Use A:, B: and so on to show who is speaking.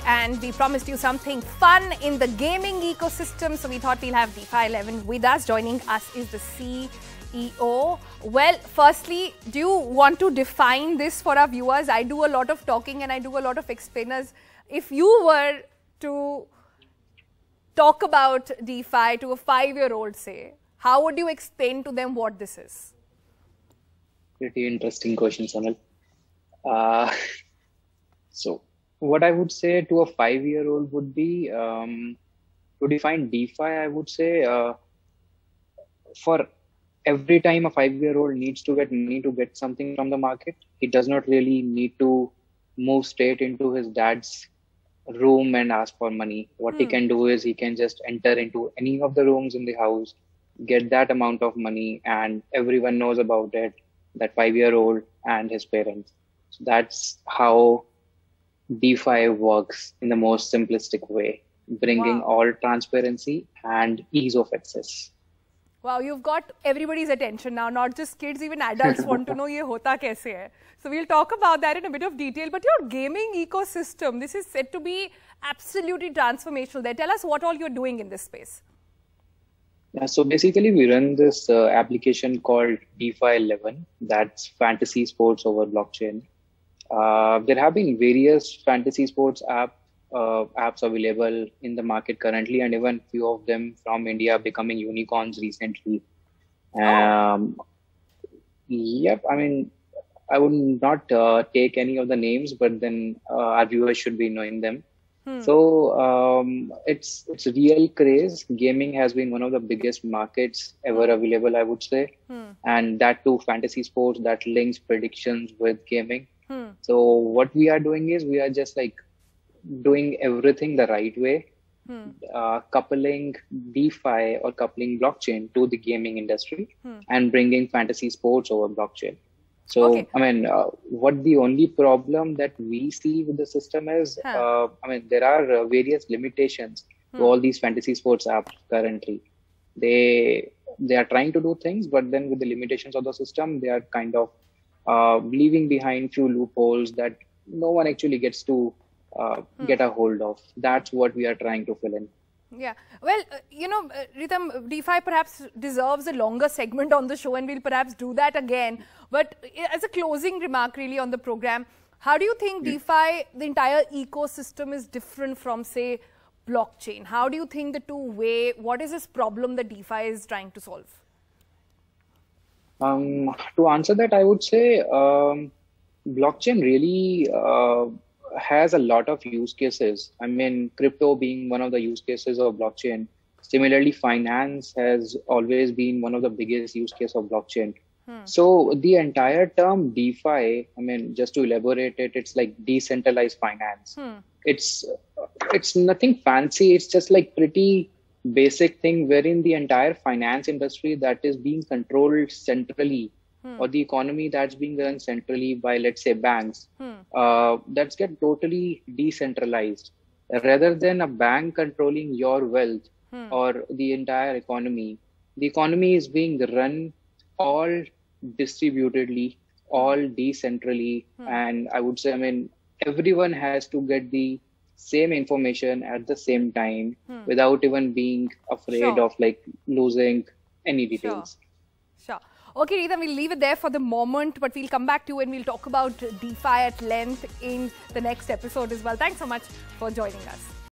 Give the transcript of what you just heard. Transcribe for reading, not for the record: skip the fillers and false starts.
A: and we promised you something fun in the gaming ecosystem. So we thought we'll have DeFi11 with us. Joining us is the CEO. Well, firstly, do you want to define this for our viewers? I do a lot of talking and I do a lot of explainers. If you were to talk about DeFi to a 5-year-old, say, how would you explain to them what this is?
B: Pretty interesting question, Sonal. So what I would say to a 5-year-old would be, to define DeFi, I would say, for every time a 5-year-old needs to get money to get something from the market, he does not really need to move straight into his dad's room and ask for money. What he can do is he can just enter into any of the rooms in the house, get that amount of money, and everyone knows about it, that 5-year-old and his parents. So that's how DeFi works in the most simplistic way, bringing all transparency and ease of access.
A: Wow, you've got everybody's attention now, not just kids, even adults want to know ye hota kaise hai. So we'll talk about that in a bit of detail. But your gaming ecosystem, this is said to be absolutely transformational there. Tell us what all you're doing in this space.
B: Yeah, so basically we run this application called DeFi11, that's fantasy sports over blockchain. There have been various fantasy sports apps available in the market currently, and even few of them from India becoming unicorns recently. Yep, I mean, I would not take any of the names, but then our viewers should be knowing them. So it's real craze. Gaming has been one of the biggest markets ever available, I would say. And that too, fantasy sports that links predictions with gaming. So what we are doing is we are just like doing everything the right way, coupling DeFi or coupling blockchain to the gaming industry and bringing fantasy sports over blockchain. So, I mean, what the only problem that we see with the system is, I mean, there are various limitations to all these fantasy sports apps currently. They are trying to do things, but then with the limitations of the system, they are kind of leaving behind few loopholes that no one actually gets to get a hold of. That's what we are trying to fill in.
A: Yeah, well, you know, Ritam, DeFi perhaps deserves a longer segment on the show, and we'll perhaps do that again. But as a closing remark really on the program, how do you think DeFi, the entire ecosystem, is different from, say, blockchain? How do you think the two weigh? What is this problem that DeFi is trying to solve?
B: To answer that, I would say blockchain really has a lot of use cases. I mean, crypto being one of the use cases of blockchain. Similarly, finance has always been one of the biggest use case of blockchain. So the entire term DeFi, I mean, just to elaborate it, it's like decentralized finance. It's nothing fancy. It's just like pretty basic thing wherein the entire finance industry that is being controlled centrally, or the economy that's being run centrally by, let's say, banks, that's get totally decentralized. Rather than a bank controlling your wealth or the entire economy, the economy is being run all distributedly, all decentrally. And I would say, I mean, everyone has to get the same information at the same time without even being afraid of like losing any details.
A: Sure. Okay, Ritam, we'll leave it there for the moment, but we'll come back to you and we'll talk about DeFi at length in the next episode as well. Thanks so much for joining us.